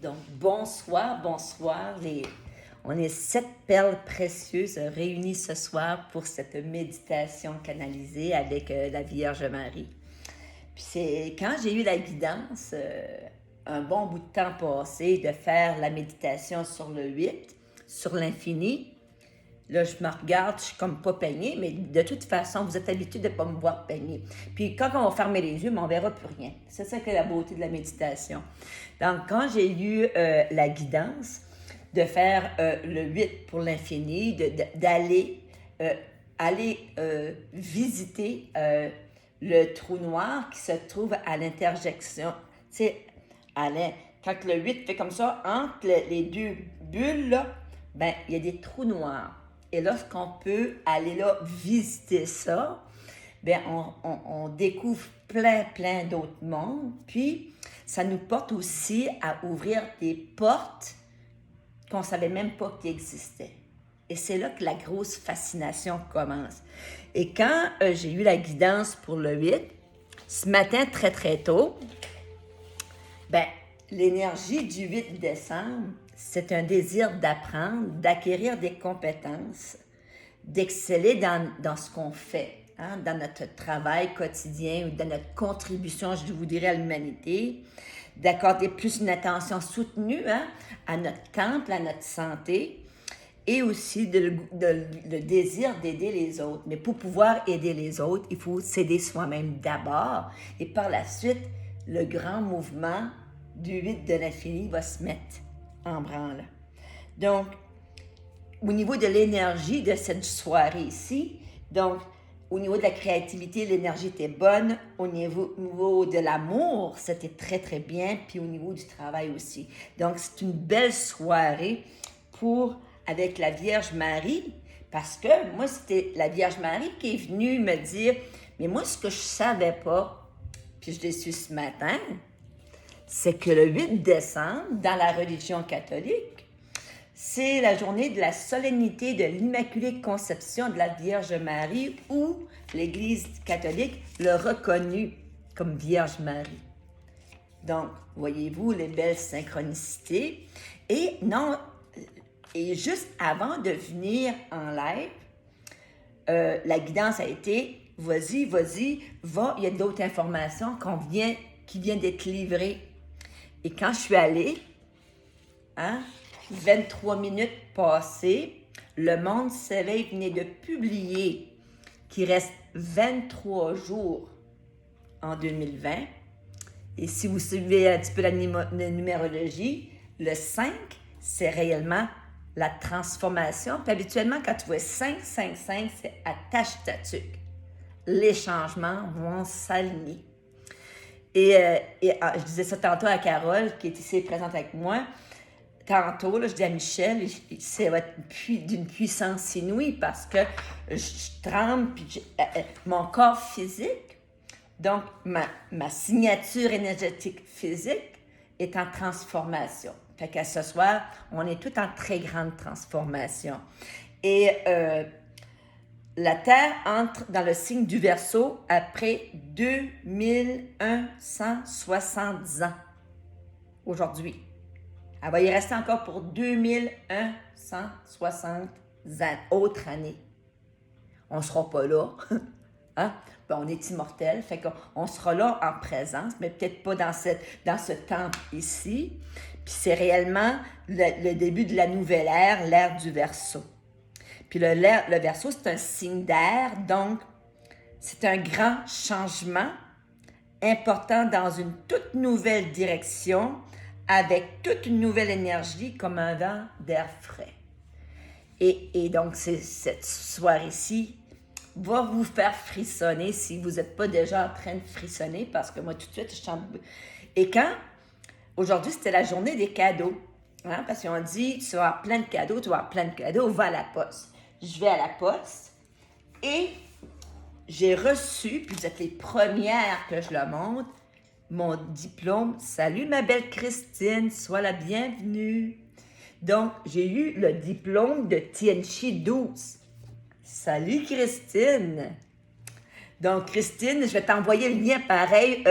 Donc, bonsoir, bonsoir. On est 7 perles précieuses réunies ce soir pour cette méditation canalisée avec la Vierge Marie. Puis c'est quand j'ai eu la guidance, un bon bout de temps passé, de faire la méditation sur le 8, sur l'infini. Là, je me regarde, je suis comme pas peignée, mais de toute façon, vous êtes habitués de ne pas me voir peigner. Puis quand on va fermer les yeux, on ne verra plus rien. C'est ça que la beauté de la méditation. Donc, quand j'ai eu la guidance de faire le 8 pour l'infini, d'aller visiter le trou noir qui se trouve à l'interjection. Tu sais, quand le 8 fait comme ça, entre les deux bulles, là, ben, il y a des trous noirs. Et lorsqu'on peut aller là visiter ça, bien, on découvre plein d'autres mondes. Puis, ça nous porte aussi à ouvrir des portes qu'on ne savait même pas qui existaient. Et c'est là que la grosse fascination commence. Et quand j'ai eu la guidance pour le 8, ce matin, très tôt, ben, l'énergie du 8 décembre, c'est un désir d'apprendre, d'acquérir des compétences, d'exceller dans ce qu'on fait, hein, dans notre travail quotidien ou dans notre contribution, je vous dirais, à l'humanité, d'accorder plus une attention soutenue à notre temple, à notre santé, et aussi le désir d'aider les autres. Mais pour pouvoir aider les autres, il faut s'aider soi-même d'abord, et par la suite, le grand mouvement du 8 de l'infini va se mettre en branle. Donc, au niveau de l'énergie de cette soirée ici, donc, au niveau de la créativité, l'énergie était bonne. Au niveau de l'amour, c'était très bien. Puis au niveau du travail aussi. Donc, c'est une belle soirée avec la Vierge Marie. Parce que moi, c'était la Vierge Marie qui est venue me dire, mais moi, ce que je savais pas, puis je l'ai su ce matin, c'est que le 8 décembre, dans la religion catholique, c'est la journée de la solennité de l'Immaculée Conception de la Vierge Marie, où l'Église catholique l'a reconnue comme Vierge Marie. Donc, voyez-vous les belles synchronicités. Et juste avant de venir en live, la guidance a été, vas-y, va, il y a d'autres informations qui viennent d'être livrées. Et quand je suis allée, 23 minutes passées, Le Monde s'éveille venait de publier qu'il reste 23 jours en 2020. Et si vous suivez un petit peu la numérologie, le 5, c'est réellement la transformation. Puis habituellement, quand tu vois 5, c'est attache ta tuque. Les changements vont s'aligner. Et je disais ça tantôt à Carole, qui est ici présente avec moi. Tantôt, là, je dis à Michel, ça va être d'une puissance inouïe parce que je tremble, puis mon corps physique, donc ma signature énergétique physique est en transformation. Fait qu'à ce soir, on est tout en très grande transformation. Et la Terre entre dans le signe du Verseau après 2170 ans aujourd'hui. Elle va y rester encore pour 2160 autres années. On ne sera pas là. Hein? Ben, on est immortel, fait qu'on sera là en présence, mais peut-être pas dans ce temple ici. Puis c'est réellement le début de la nouvelle ère, l'ère du Verseau. Puis le Verseau, c'est un signe d'air, donc c'est un grand changement important dans une toute nouvelle direction, avec toute une nouvelle énergie comme un vent d'air frais. Et donc, cette soirée-ci va vous faire frissonner si vous n'êtes pas déjà en train de frissonner, parce que moi, tout de suite, je chante. Et aujourd'hui, c'était la journée des cadeaux, hein, parce qu'on dit, tu vas avoir plein de cadeaux, va à la poste. Je vais à la poste et j'ai reçu, puis vous êtes les premières que je le montre, mon diplôme. Salut ma belle Christine, sois la bienvenue. Donc, j'ai eu le diplôme de Tianchi 12. Salut Christine. Donc, Christine, je vais t'envoyer le lien pareil.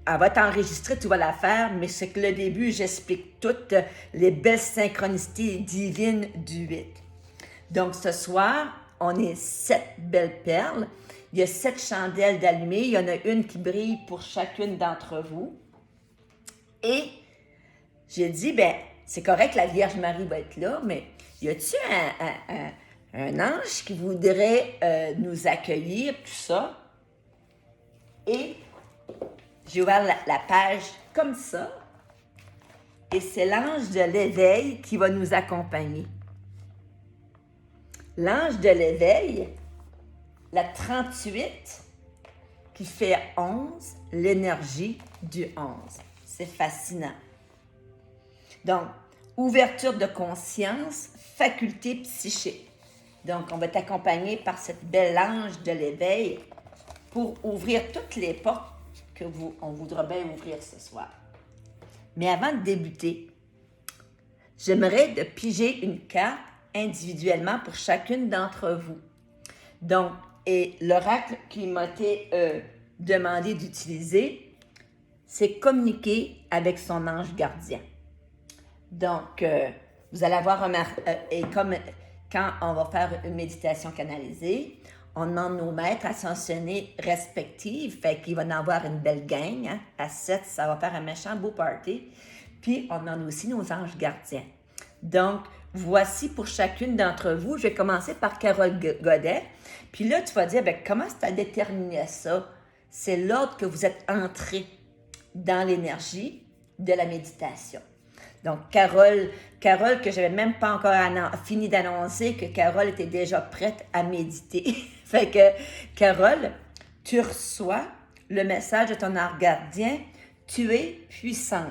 elle va être enregistrée, tu vas la faire, mais c'est que le début, j'explique toutes les belles synchronicités divines du 8. Donc, ce soir, on est 7 belles perles. Il y a 7 chandelles d'allumées. Il y en a une qui brille pour chacune d'entre vous. Et j'ai dit, ben, c'est correct, la Vierge Marie va être là, mais y a-t-il un ange qui voudrait nous accueillir, tout ça? Et j'ai ouvert la page comme ça. Et c'est l'ange de l'éveil qui va nous accompagner. L'ange de l'éveil, la 38, qui fait 11, l'énergie du 11. C'est fascinant. Donc, ouverture de conscience, faculté psychique. Donc, on va t'accompagner par cette belle ange de l'éveil pour ouvrir toutes les portes on voudra bien ouvrir ce soir. Mais avant de débuter, j'aimerais de piger une carte individuellement pour chacune d'entre vous. Donc, et l'oracle qui m'a été demandé d'utiliser, c'est communiquer avec son ange gardien. Donc, vous allez avoir et comme quand on va faire une méditation canalisée, on demande nos maîtres ascensionnés respectifs, fait qu'il va en avoir une belle gang, hein? À 7, ça va faire un méchant beau party. Puis, on demande aussi nos anges gardiens. Donc, voici pour chacune d'entre vous, je vais commencer par Carole Godet. Puis là, tu vas dire, ben, comment tu as déterminé ça? C'est l'ordre que vous êtes entré dans l'énergie de la méditation. Donc, Carole, que je n'avais même pas encore fini d'annoncer que Carole était déjà prête à méditer. Fait que, Carole, tu reçois le message de ton ange gardien, tu es puissante.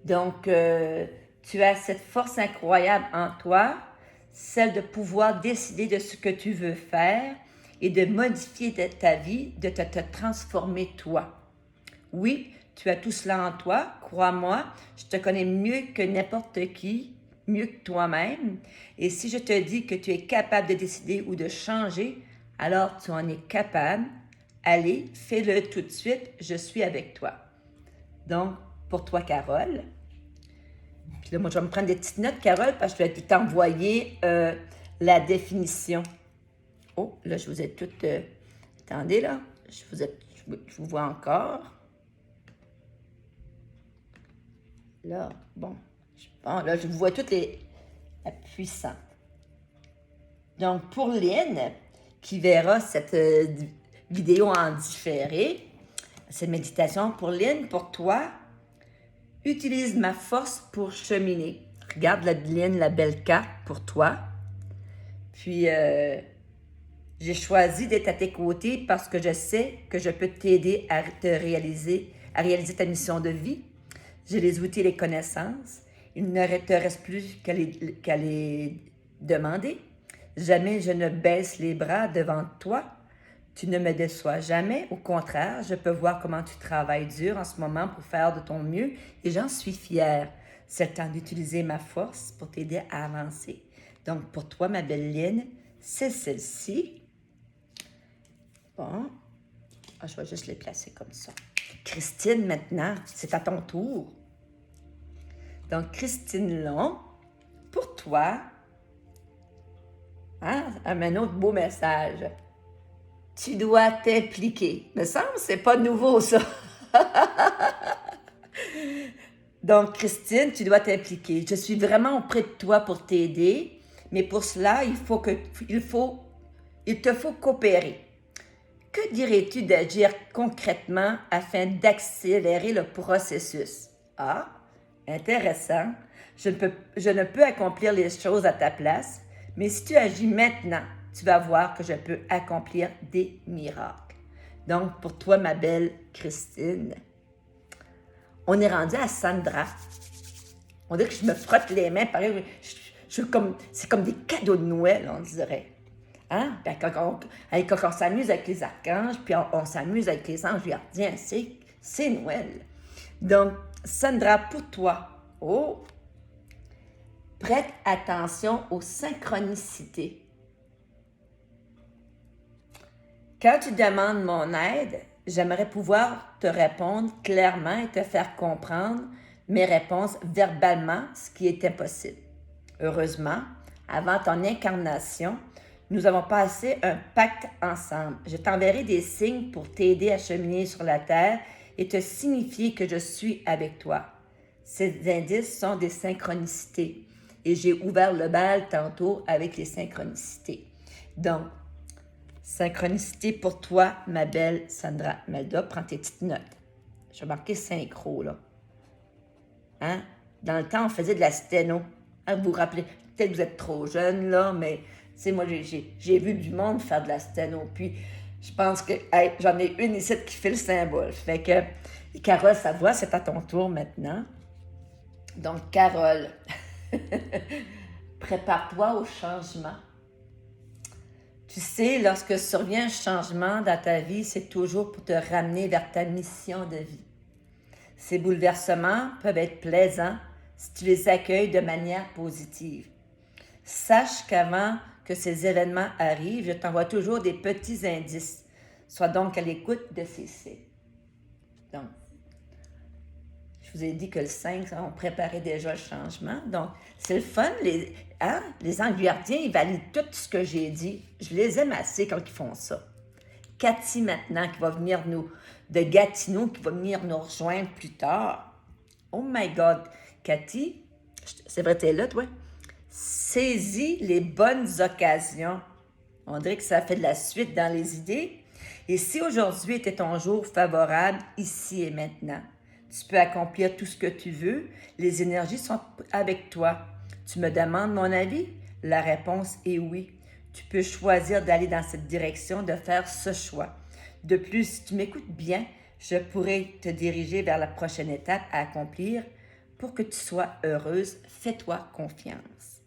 Donc, tu as cette force incroyable en toi, celle de pouvoir décider de ce que tu veux faire et de modifier ta vie, de te transformer toi. Oui, tu as tout cela en toi, crois-moi, je te connais mieux que n'importe qui, mieux que toi-même. Et si je te dis que tu es capable de décider ou de changer, alors tu en es capable. Allez, fais-le tout de suite, je suis avec toi. Donc, pour toi, Carole. Puis là, moi, je vais me prendre des petites notes, Carole, parce que je vais t'envoyer la définition. Oh, là, je vous ai toutes... attendez, là, je vous vois encore. Là, bon, là, je vous vois toutes la puissante. Donc, pour Lynn, qui verra cette vidéo en différé, cette méditation, pour Lynn, pour toi, utilise ma force pour cheminer. Regarde, Lynn, la belle carte pour toi. Puis, j'ai choisi d'être à tes côtés parce que je sais que je peux t'aider à réaliser ta mission de vie. J'ai les outils et les connaissances. Il ne te reste plus qu'à les demander. Jamais je ne baisse les bras devant toi. Tu ne me déçois jamais. Au contraire, je peux voir comment tu travailles dur en ce moment pour faire de ton mieux et j'en suis fière. C'est le temps d'utiliser ma force pour t'aider à avancer. Donc, pour toi, ma belle Lynn, c'est celle-ci. Bon. Ah, je vais juste les placer comme ça. Christine, maintenant, c'est à ton tour. Donc, Christine Long, pour toi, un autre beau message. Tu dois t'impliquer. Me semble que c'est pas nouveau, ça. Donc, Christine, tu dois t'impliquer. Je suis vraiment auprès de toi pour t'aider, mais pour cela, il te faut coopérer. Que dirais-tu d'agir concrètement afin d'accélérer le processus? Ah, intéressant. Je ne peux accomplir les choses à ta place, mais si tu agis maintenant, tu vas voir que je peux accomplir des miracles. Donc, pour toi, ma belle Christine, on est rendu à Sandra. On dirait que je me frotte les mains, pareil, c'est comme des cadeaux de Noël, on dirait. Hein? Ben, quand on s'amuse avec les archanges, puis on s'amuse avec les anges gardiens, c'est Noël. Donc, Sandra, pour toi, prête attention aux synchronicités. Quand tu demandes mon aide, j'aimerais pouvoir te répondre clairement et te faire comprendre mes réponses verbalement, ce qui est impossible. Heureusement, avant ton incarnation, nous avons passé un pacte ensemble. Je t'enverrai des signes pour t'aider à cheminer sur la terre et te signifier que je suis avec toi. Ces indices sont des synchronicités et j'ai ouvert le bal tantôt avec les synchronicités. Donc, synchronicité pour toi, ma belle Sandra Melda. Prends tes petites notes. Je vais marquer synchro, là. Hein? Dans le temps, on faisait de la sténo. Hein, vous vous rappelez, peut-être que vous êtes trop jeune, là, mais, tu sais, moi, j'ai vu du monde faire de la sténo. Puis, je pense que, hey, j'en ai une ici qui fait le symbole. Fait que, Carole Savoie, c'est à ton tour maintenant. Donc, Carole, prépare-toi au changement. Tu sais, lorsque survient un changement dans ta vie, c'est toujours pour te ramener vers ta mission de vie. Ces bouleversements peuvent être plaisants si tu les accueilles de manière positive. Sache qu'avant que ces événements arrivent, je t'envoie toujours des petits indices. Sois donc à l'écoute de ces signes. Donc, je vous ai dit que le 5, on préparait déjà le changement. Donc, c'est le fun. Les anges gardiens, ils valident tout ce que j'ai dit. Je les aime assez quand ils font ça. Cathy, maintenant, qui va venir de Gatineau, qui va venir nous rejoindre plus tard. Oh my God. Cathy, c'est vrai, t'es là, toi? Saisis les bonnes occasions. On dirait que ça fait de la suite dans les idées. Et si aujourd'hui était ton jour favorable, ici et maintenant, tu peux accomplir tout ce que tu veux. Les énergies sont avec toi. Tu me demandes mon avis? La réponse est oui. Tu peux choisir d'aller dans cette direction, de faire ce choix. De plus, si tu m'écoutes bien, je pourrais te diriger vers la prochaine étape à accomplir pour que tu sois heureuse. Fais-toi confiance.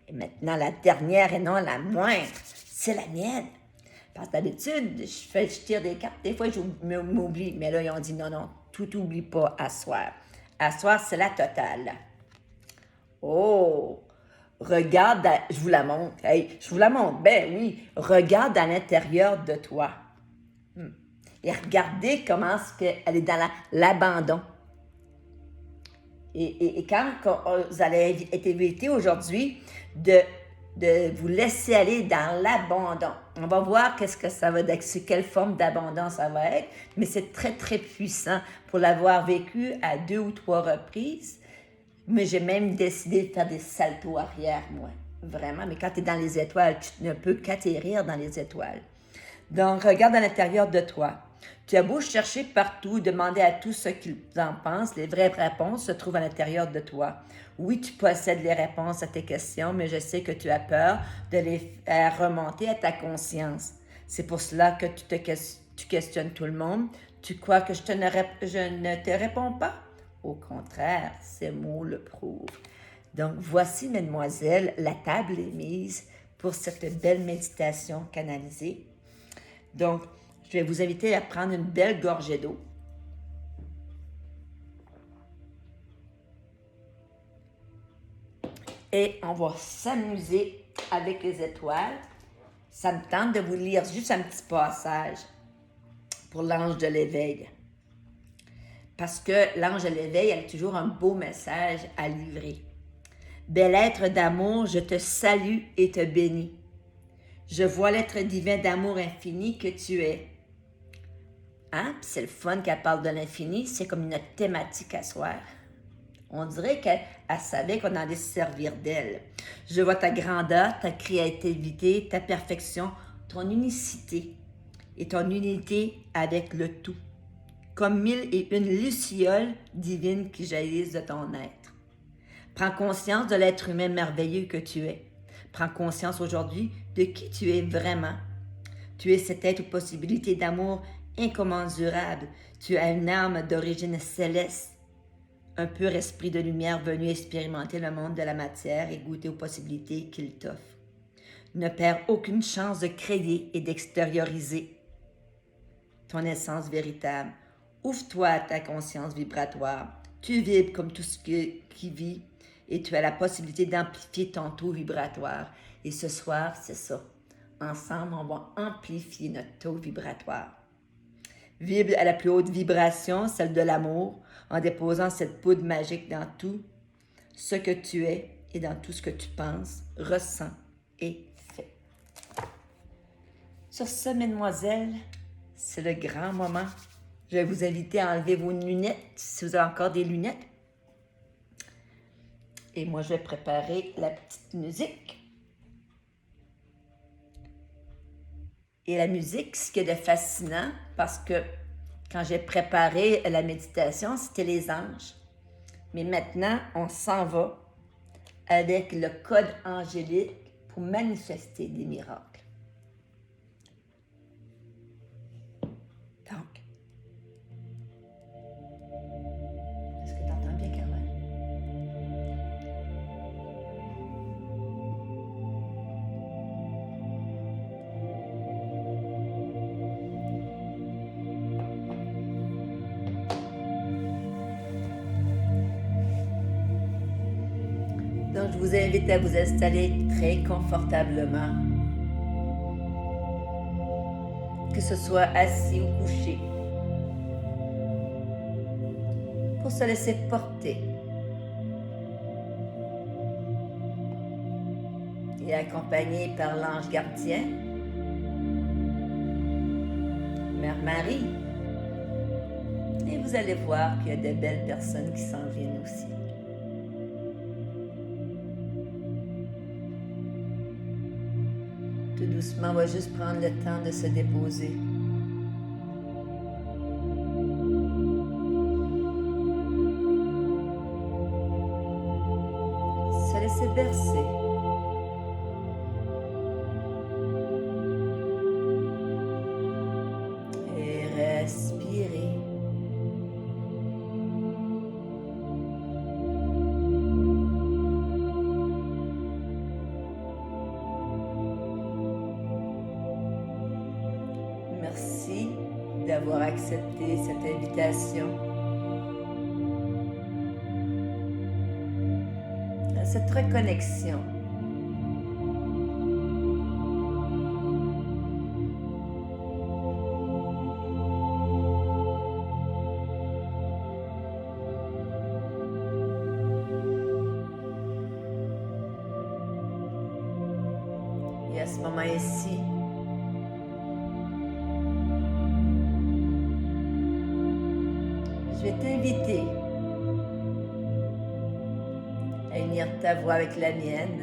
Et maintenant, la dernière et non la moindre, c'est la mienne. Parce que d'habitude, je tire des cartes. Des fois, je m'oublie. Mais là, ils ont dit non, tout oublie pas à soir. À soir, c'est la totale. Oh! Regarde, je vous la montre. Hey, je vous la montre. Ben oui, regarde à l'intérieur de toi. Et regardez comment elle est dans l'abandon. Et quand vous allez être invité aujourd'hui de vous laisser aller dans l'abandon. On va voir qu'est-ce que ça va être, quelle forme d'abandon ça va être, mais c'est très, très puissant pour l'avoir vécu à 2 ou 3 reprises. Mais j'ai même décidé de faire des saltos arrière, moi. Vraiment, mais quand tu es dans les étoiles, tu ne peux qu'atterrir dans les étoiles. Donc, regarde à l'intérieur de toi. Tu as beau chercher partout, demander à tous ce qu'ils en pensent, les vraies réponses se trouvent à l'intérieur de toi. Oui, tu possèdes les réponses à tes questions, mais je sais que tu as peur de les faire remonter à ta conscience. C'est pour cela que tu questionnes tout le monde. Tu crois que je ne te réponds pas? Au contraire, ces mots le prouvent. Donc, voici, mesdemoiselles, la table est mise pour cette belle méditation canalisée. Donc, je vais vous inviter à prendre une belle gorgée d'eau. Et on va s'amuser avec les étoiles. Ça me tente de vous lire juste un petit passage pour l'ange de l'éveil. Parce que l'ange de l'éveil a toujours un beau message à livrer. Bel être d'amour, je te salue et te bénis. Je vois l'être divin d'amour infini que tu es. Hein? C'est le fun qu'elle parle de l'infini, c'est comme une thématique à soir. On dirait qu'elle savait qu'on allait se servir d'elle. Je vois ta grandeur, ta créativité, ta perfection, ton unicité et ton unité avec le tout. Comme 1001 lucioles divines qui jaillissent de ton être. Prends conscience de l'être humain merveilleux que tu es. Prends conscience aujourd'hui de qui tu es vraiment. Tu es cet être aux possibilités d'amour incommensurable. Tu as une âme d'origine céleste, un pur esprit de lumière venu expérimenter le monde de la matière et goûter aux possibilités qu'il t'offre. Ne perds aucune chance de créer et d'extérioriser ton essence véritable. Ouvre-toi à ta conscience vibratoire. Tu vibres comme tout ce qui vit et tu as la possibilité d'amplifier ton taux vibratoire. Et ce soir, c'est ça. Ensemble, on va amplifier notre taux vibratoire. Vibre à la plus haute vibration, celle de l'amour, en déposant cette poudre magique dans tout ce que tu es et dans tout ce que tu penses, ressens et fais. Sur ce, mesdemoiselles, c'est le grand moment. Je vais vous inviter à enlever vos lunettes, si vous avez encore des lunettes. Et moi, je vais préparer la petite musique. Et la musique, ce qui est de fascinant, parce que quand j'ai préparé la méditation, c'était les anges. Mais maintenant, on s'en va avec le code angélique pour manifester des miracles. Donc, est-ce que tu entends bien, Caroline? Donc, je vous invite à vous installer très confortablement, que ce soit assis ou couché, pour se laisser porter et accompagné par l'ange gardien, Mère Marie. Et vous allez voir qu'il y a de belles personnes qui s'en viennent aussi. Tout doucement, on va juste prendre le temps de se déposer. Se laisser bercer. Et respirer. Merci d'avoir accepté cette invitation, à cette reconnexion. Et à ce moment-ci, je vais t'inviter à unir ta voix avec la mienne,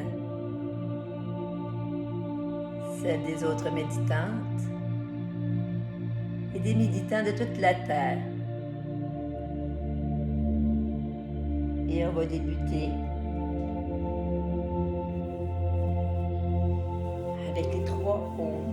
celle des autres méditantes et des méditants de toute la Terre. Et on va débuter avec les 3 ohms.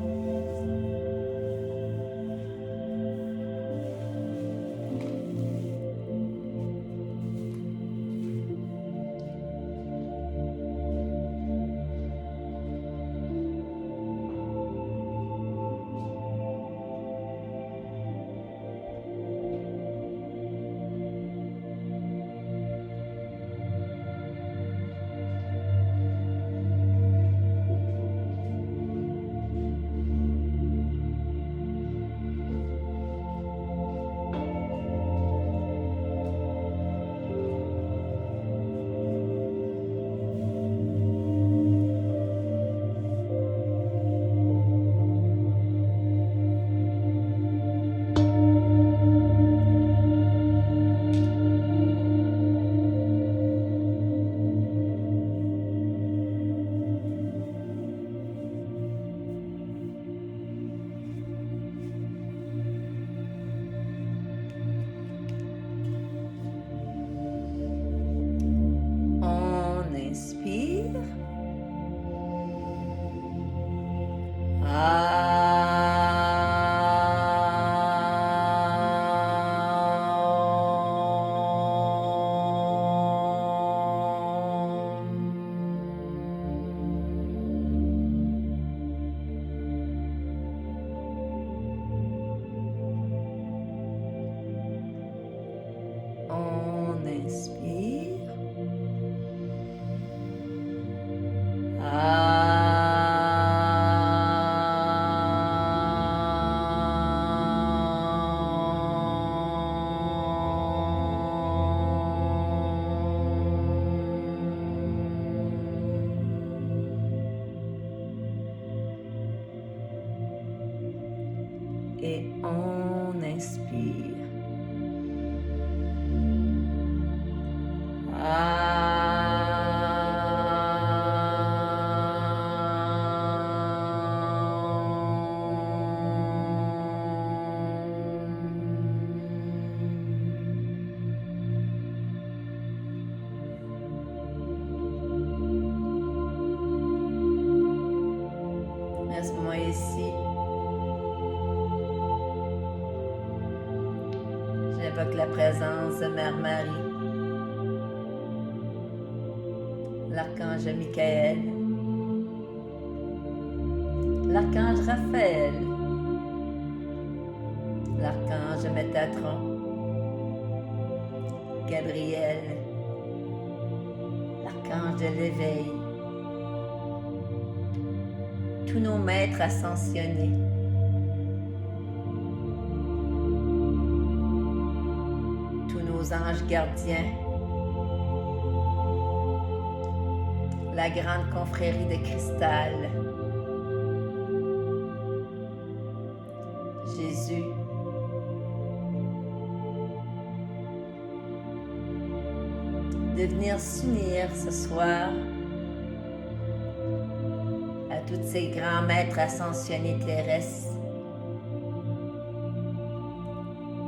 inspire. Et on inspire. À ce moment ici, j'invoque la présence de Mère Marie, l'archange Michael, l'archange Raphaël, l'archange Métatron, Gabriel, l'archange de l'éveil, tous nos maîtres ascensionnés, tous nos anges gardiens, la grande confrérie de cristal, Jésus, de venir s'unir ce soir à tous ces grands maîtres ascensionnés terrestres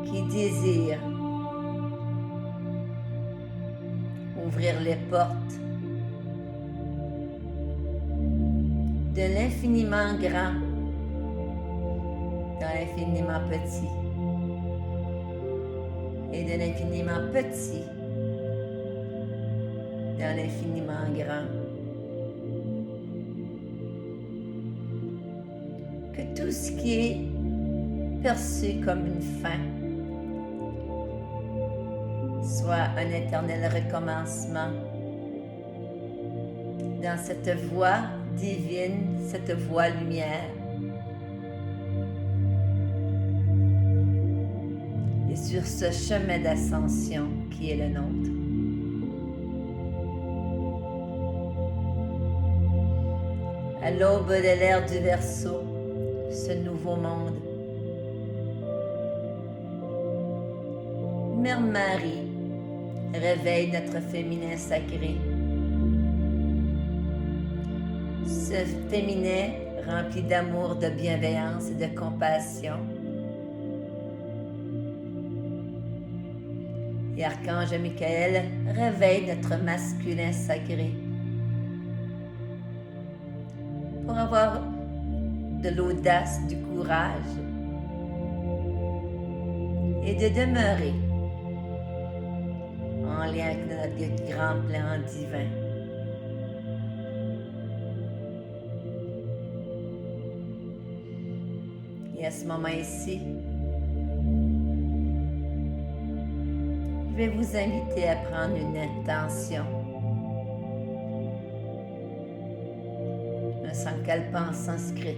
qui désirent ouvrir les portes de l'infiniment grand dans l'infiniment petit et de l'infiniment petit dans l'infiniment grand. Que tout ce qui est perçu comme une fin soit un éternel recommencement dans cette voie divine, cette voie lumière. Et sur ce chemin d'ascension qui est le nôtre. À l'aube de l'ère du Verseau, ce nouveau monde, Mère Marie réveille notre féminin sacré. Ce féminin rempli d'amour, de bienveillance et de compassion. Et Archange Michael réveille notre masculin sacré pour avoir de l'audace, du courage et de demeurer en lien avec notre grand plan divin. Et à ce moment ici, je vais vous inviter à prendre une intention, un sankalpa en sanskrit.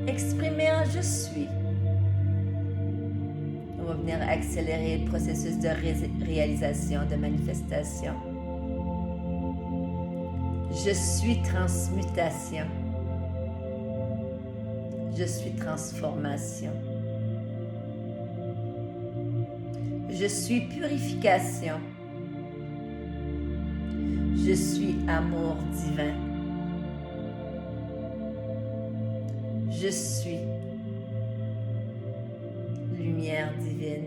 Exprimez en je suis. On va venir accélérer le processus de réalisation, de manifestation. Je suis transmutation. Je suis transformation. Je suis purification. Je suis amour divin. Je suis lumière divine.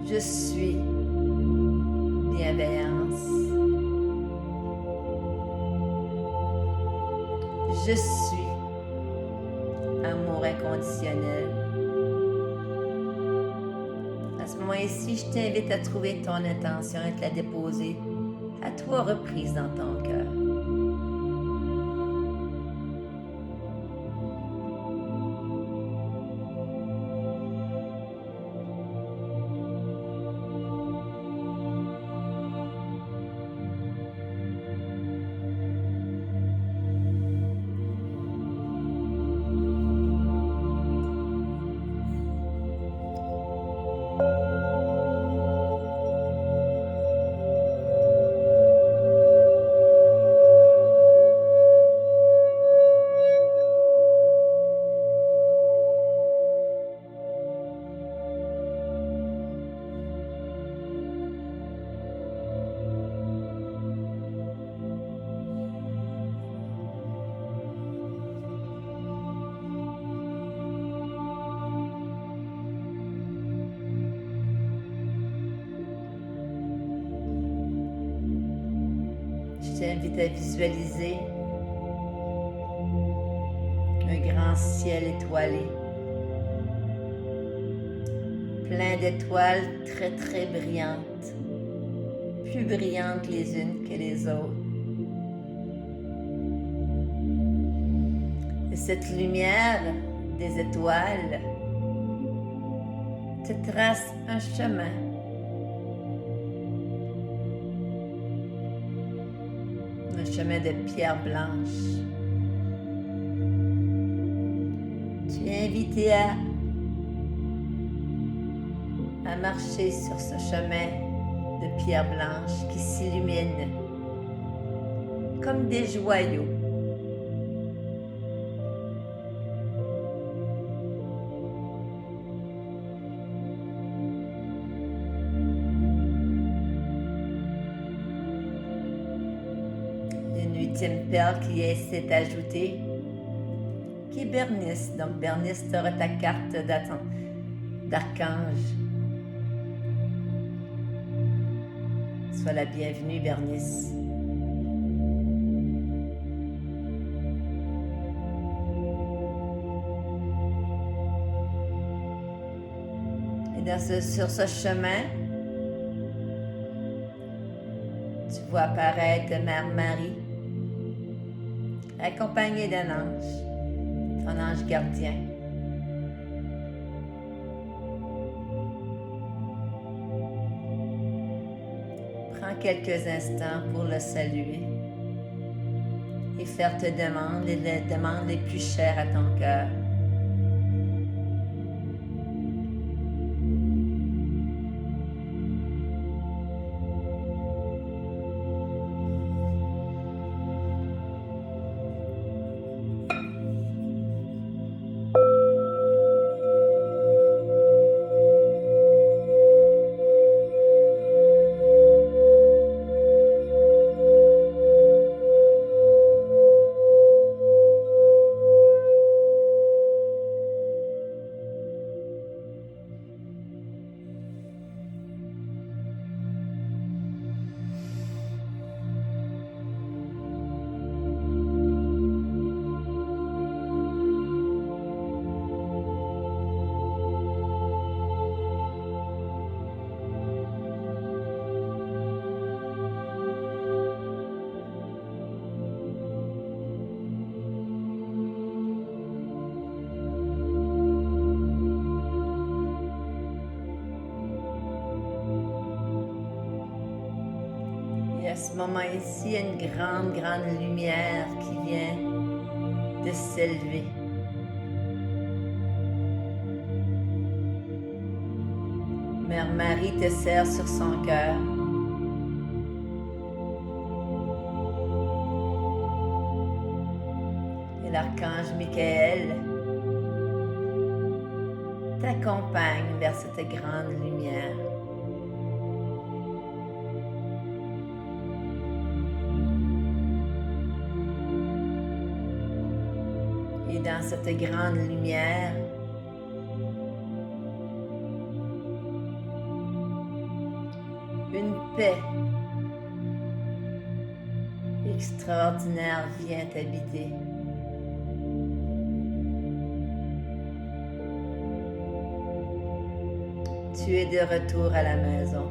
Je suis bienveillance. Je suis amour inconditionnel. À ce moment ici, je t'invite à trouver ton intention et te la déposer à 3 reprises dans ton cœur. t'invite à visualiser un grand ciel étoilé, plein d'étoiles très très brillantes, plus brillantes les unes que les autres. Et cette lumière des étoiles te trace un chemin. Un chemin de pierre blanche. Tu es invité à marcher sur ce chemin de pierre blanche qui s'illumine comme des joyaux. Une huitième perle qui s'est ajoutée, qui est Bernice. Donc Bernice, tu auras ta carte d'archange. Sois la bienvenue, Bernice. Et sur ce chemin, tu vois apparaître Mère Marie, accompagnée d'un ange, ton ange gardien. Prends quelques instants pour le saluer et faire tes demandes, les demandes les plus chères à ton cœur. Et à ce moment ici, il y a une grande lumière qui vient de s'élever. Mère Marie te serre sur son cœur. Et l'archange Michael t'accompagne vers cette grande lumière. Et dans cette grande lumière, une paix extraordinaire vient t'habiter. Tu es de retour à la maison.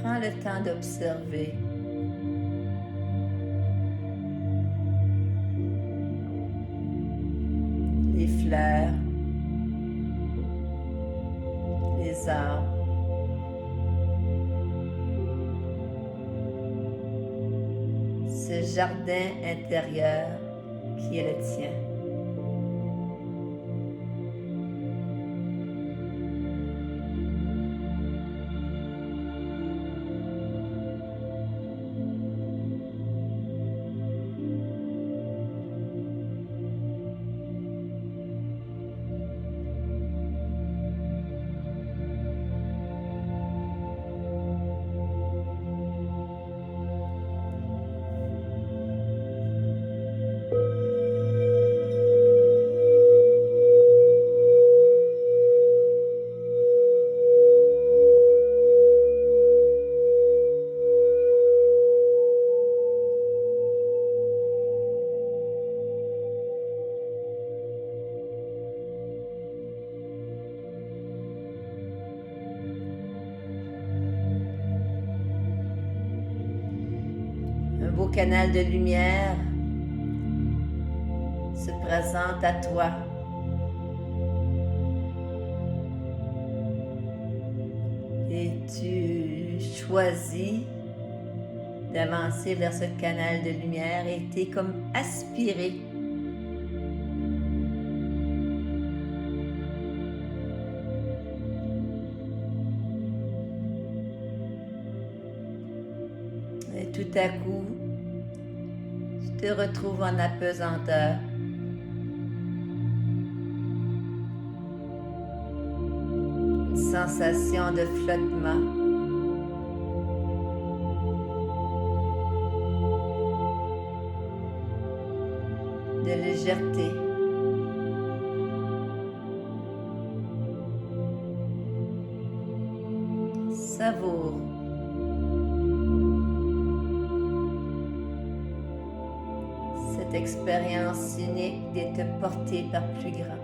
Prends le temps d'observer les fleurs, les arbres, ce jardin intérieur qui est le tien. beau canal de lumière se présente à toi. Et tu choisis d'avancer vers ce canal de lumière et tu es comme aspiré. Et tout à coup, tu te retrouves en apesanteur. Une sensation de flottement. De légèreté. Savoure. Cette expérience unique d'être portée par plus grand.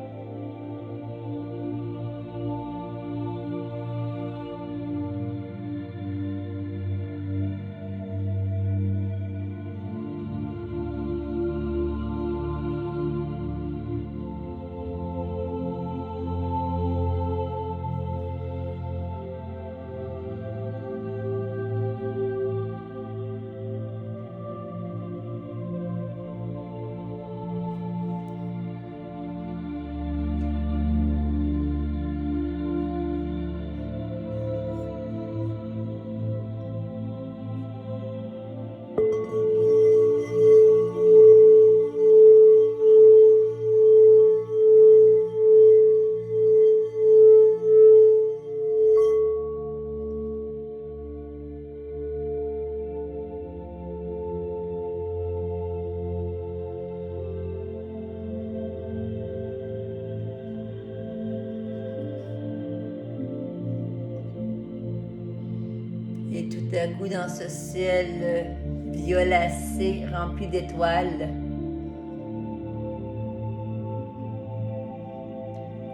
Et tout à coup, dans ce ciel violacé, rempli d'étoiles,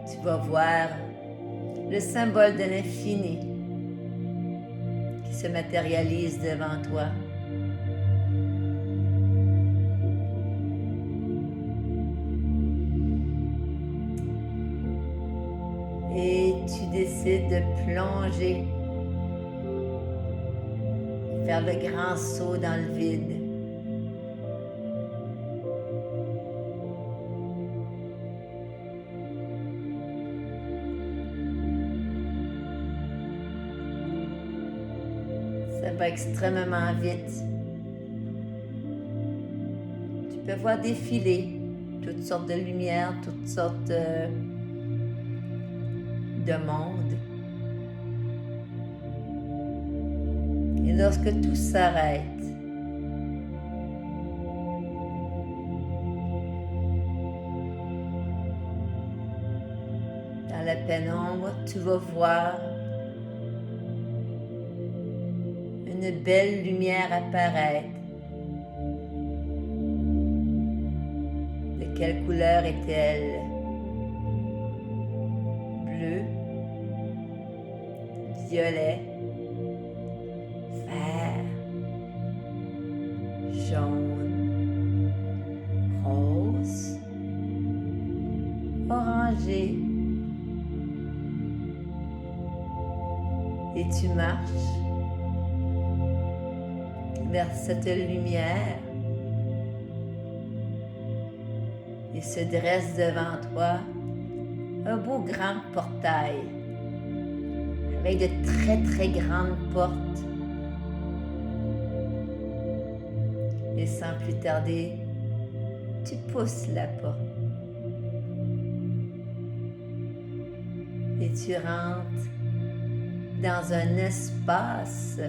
tu vas voir le symbole de l'infini qui se matérialise devant toi. Et tu décides de plonger, faire le grand saut dans le vide. Ça va extrêmement vite. Tu peux voir défiler toutes sortes de lumières, toutes sortes de mondes. Et lorsque tout s'arrête, dans la pénombre, tu vas voir une belle lumière apparaître. De quelle couleur est-elle? Bleu, violet, vert, jaune, rose, orangé. Et tu marches vers cette lumière. Il se dresse devant toi un beau grand portail avec de très très grandes portes. Et sans plus tarder, tu pousses la porte. Et tu rentres dans un espace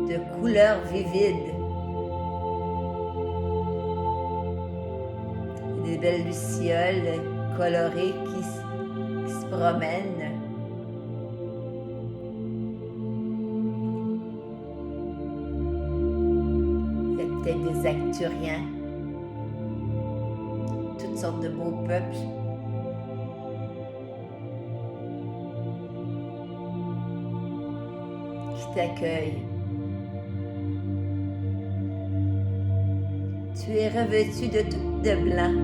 de couleurs vivides. Des belles lucioles colorées qui se promènent. Il y a peut-être des acturiens, toutes sortes de beaux peuples. t'accueille. Tu es revêtu de tout de blanc.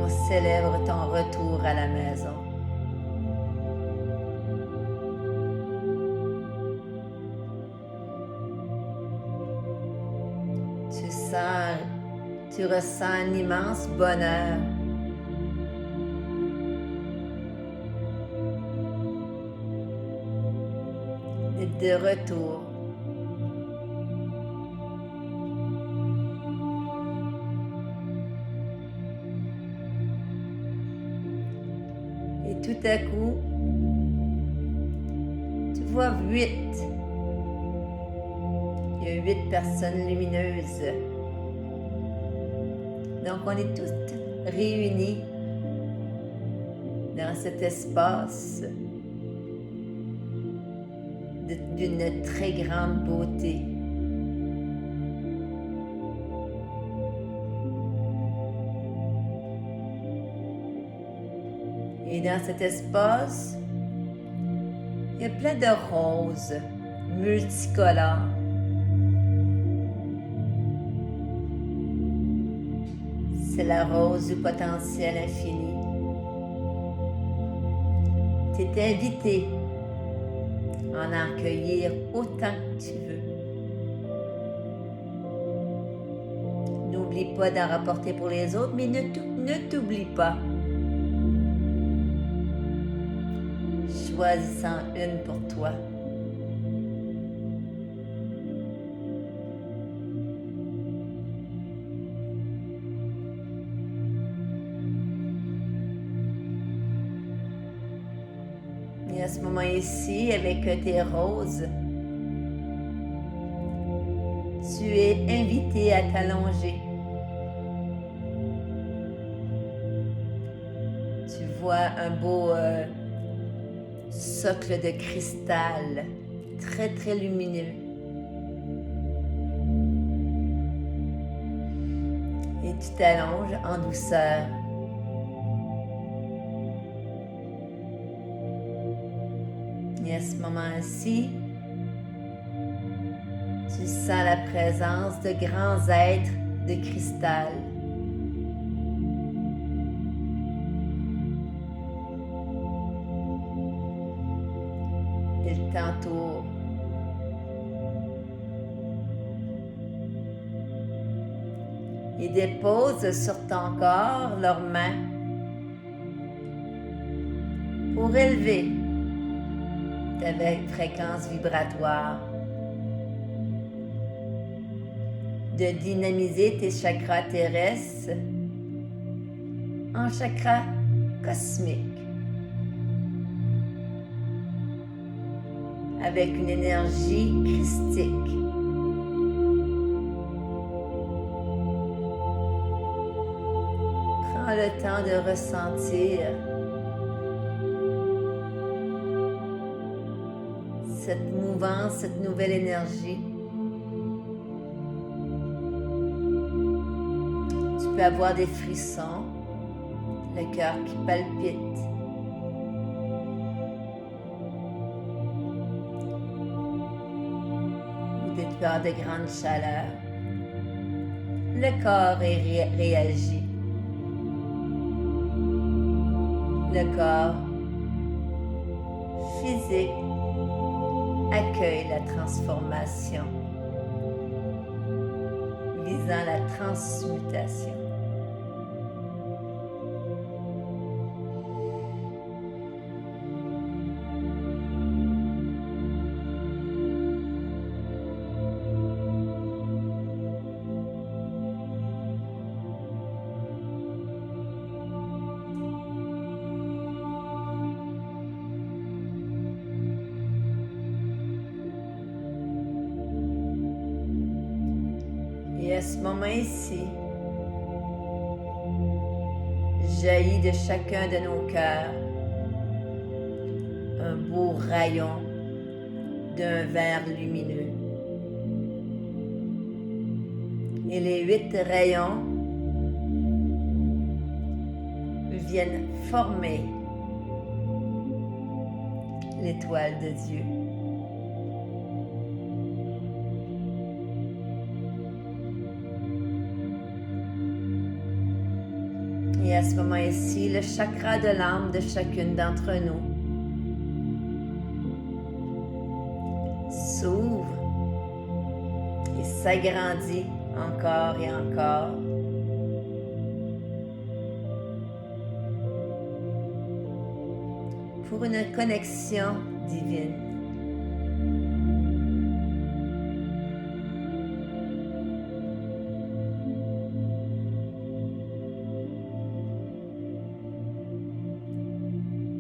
On célèbre ton retour à la maison. Tu ressens un immense bonheur. D'être de retour. Et tout à coup, tu vois 8. Il y a 8 personnes lumineuses. Donc, on est toutes réunies dans cet espace d'une très grande beauté. Et dans cet espace, il y a plein de roses multicolores. C'est la rose du potentiel infini. Tu es invité à en accueillir autant que tu veux. N'oublie pas d'en rapporter pour les autres, mais ne t'oublie pas. Choisis-en une pour toi. Et à ce moment ici, avec tes roses, tu es invité à t'allonger. Tu vois un beau socle de cristal, très très lumineux. Et tu t'allonges en douceur. Et à ce moment-ci, tu sens la présence de grands êtres de cristal. Ils t'entourent. Ils déposent sur ton corps leurs mains pour élever ta fréquence vibratoire, de dynamiser tes chakras terrestres en chakras cosmiques, avec une énergie christique. Prends le temps de ressentir cette mouvance, cette nouvelle énergie. Tu peux avoir des frissons, le cœur qui palpite. Ou des peurs de grande chaleur. Le corps réagit. Le corps physique accueille la transformation, visant la transmutation. Et à ce moment ici, jaillit de chacun de nos cœurs un beau rayon d'un vert lumineux. Et les 8 rayons viennent former l'étoile de Dieu. Et à ce moment ici, le chakra de l'âme de chacune d'entre nous s'ouvre et s'agrandit encore et encore. Pour une connexion divine.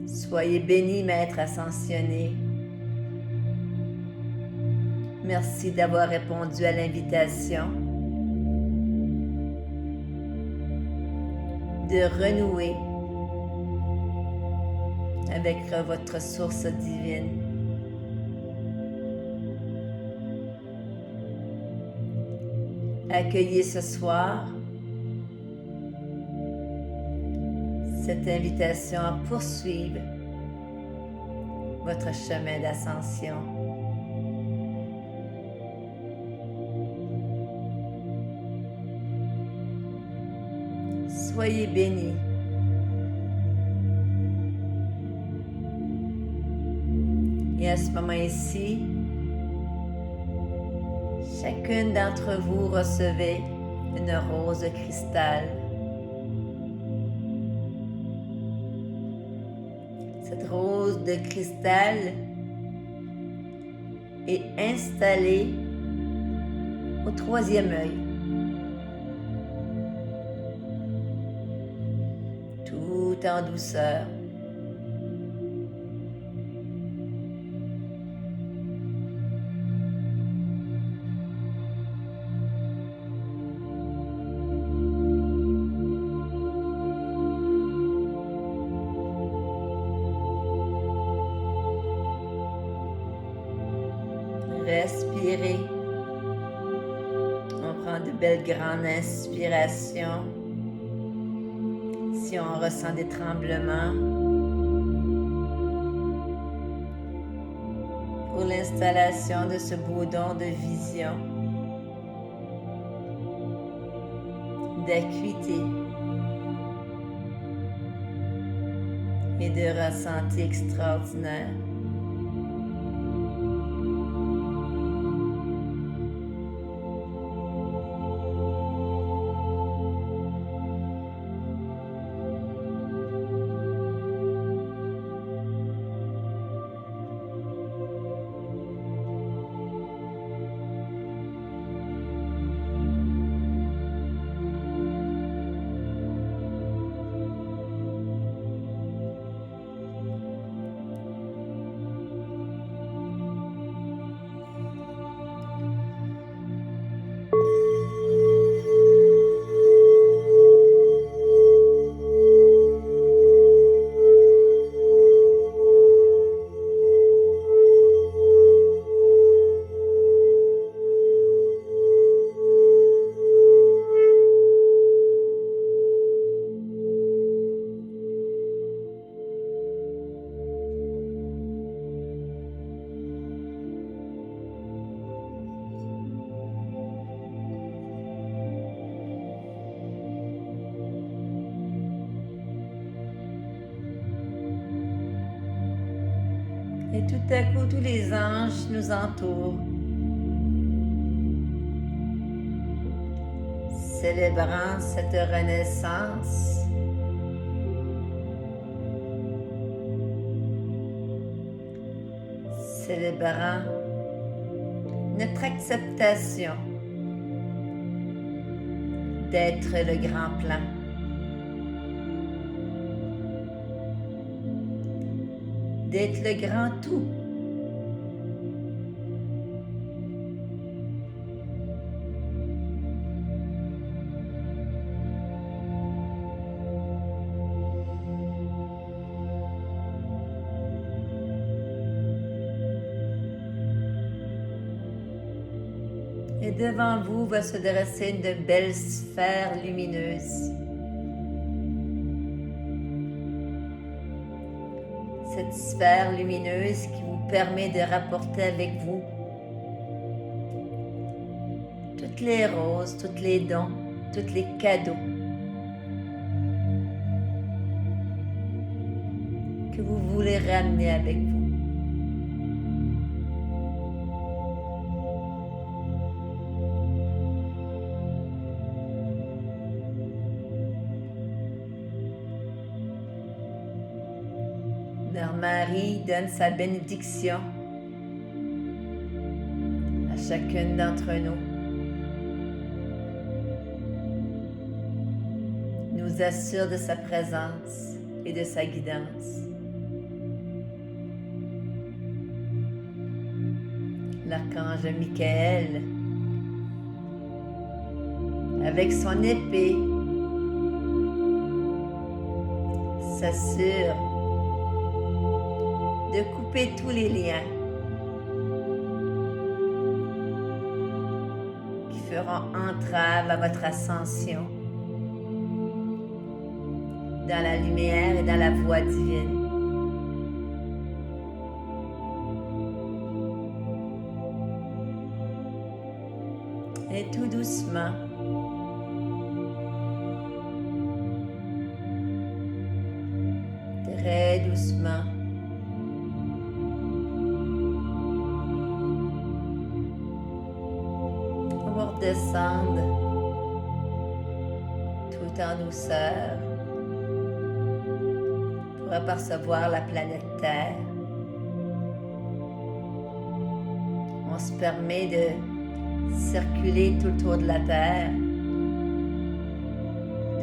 Soyez bénis, Maître ascensionné. Merci d'avoir répondu à l'invitation de renouer avec votre source divine. Accueillez ce soir cette invitation à poursuivre votre chemin d'ascension. Soyez bénis. Et à ce moment ici, chacune d'entre vous recevez une rose de cristal. Cette rose de cristal est installée au troisième œil. Tout en douceur. Respirez. On prend de belles grandes inspirations. Si on ressent des tremblements. Pour l'installation de ce beau don de vision, d'acuité et de ressenti extraordinaire. Et tout à coup, tous les anges nous entourent, célébrant cette renaissance. Célébrant notre acceptation d'être le grand plan. D'être le grand tout. Et devant vous va se dresser une belle sphère lumineuse. cette sphère lumineuse qui vous permet de rapporter avec vous toutes les roses, tous les dons, tous les cadeaux que vous voulez ramener avec vous. Mère Marie donne sa bénédiction à chacune d'entre nous. Nous assure de sa présence et de sa guidance. L'archange Michael, avec son épée, s'assure de couper tous les liens qui feront entrave à votre ascension dans la lumière et dans la voie divine. Et tout doucement, très doucement, on va redescendre tout en douceur pour apercevoir la planète Terre. On se permet de circuler tout autour de la Terre,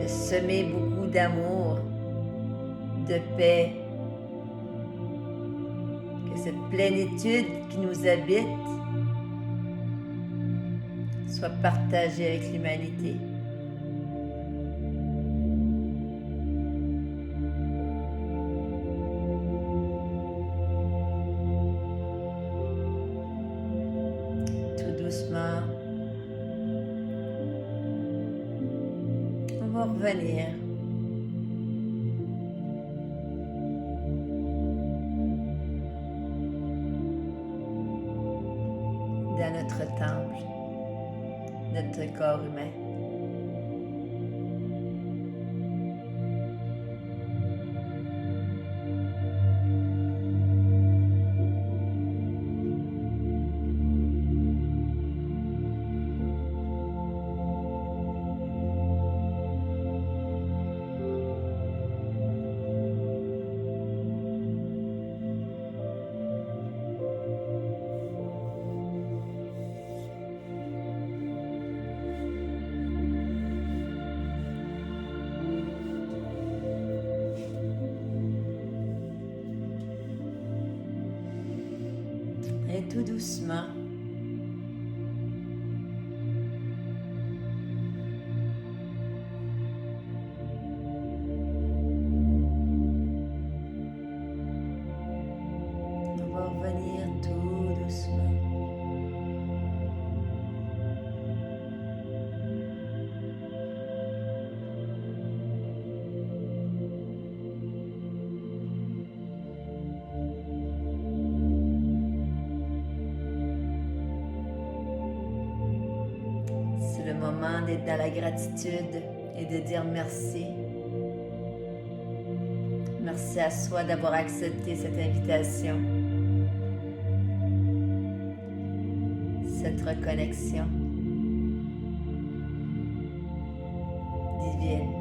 de semer beaucoup d'amour, de paix, que cette plénitude qui nous habite soit partagée avec l'humanité. Doucement, on va revenir dans notre temple, notre corps humain. Et tout doucement, on va revenir tout doucement. Le moment d'être dans la gratitude et de dire merci. Merci à soi d'avoir accepté cette invitation, cette reconnexion divine.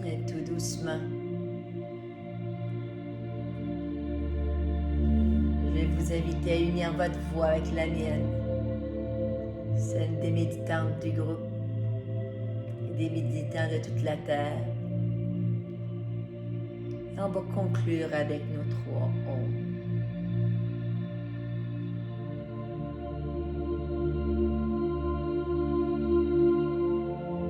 Et tout doucement, vous inviter à unir votre voix avec la mienne, celle des méditantes du groupe et des méditants de toute la Terre. Et on va conclure avec notre